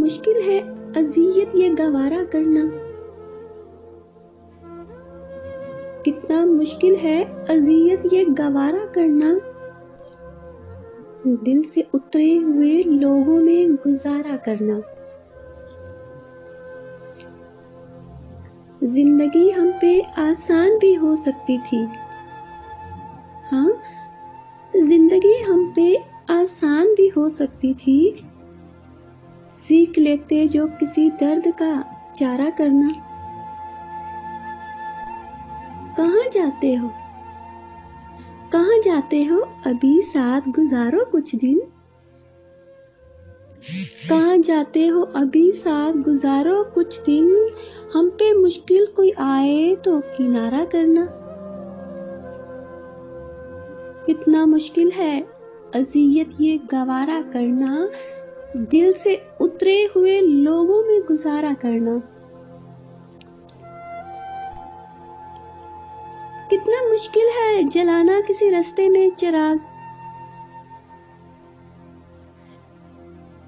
मुश्किल है अज़ियत ये गवारा करना, कितना मुश्किल है अज़ियत ये गवारा करना, दिल से उतरे हुए लोगों में गुजारा करना। जिंदगी हम पे आसान भी हो सकती थी, हाँ, जिंदगी हम पे आसान भी हो सकती थी, सीख लेते जो किसी दर्द का चारा करना। कहाँ जाते हो, कहाँ जाते हो, अभी साथ गुजारो कुछ दिन। कहाँ जाते हो, अभी साथ गुजारो कुछ दिन, हम पे मुश्किल कोई आए तो किनारा करना। कितना मुश्किल है अज़ियत ये गवारा करना, दिल से उतरे हुए लोगों में गुजारा करना। कितना मुश्किल है जलाना किसी रास्ते में चिराग,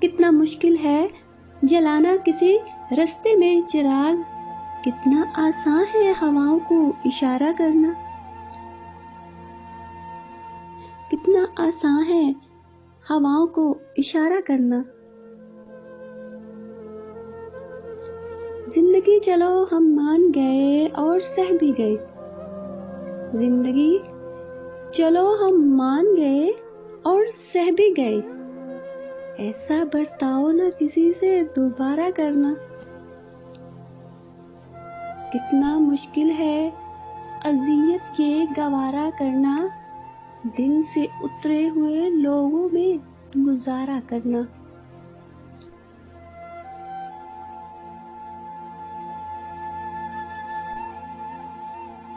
कितना मुश्किल है जलाना किसी रास्ते में चिराग, कितना आसान है हवाओं को इशारा करना। कितना आसान है हवाओं को इशारा करना। जिंदगी चलो हम मान गए और सह भी गए, जिंदगी चलो हम मान गए और सह भी गए, ऐसा बर्ताव न किसी से दोबारा करना। कितना मुश्किल है अज़ियत ये गवारा करना, दिल से उतरे हुए लोगों में गुजारा करना।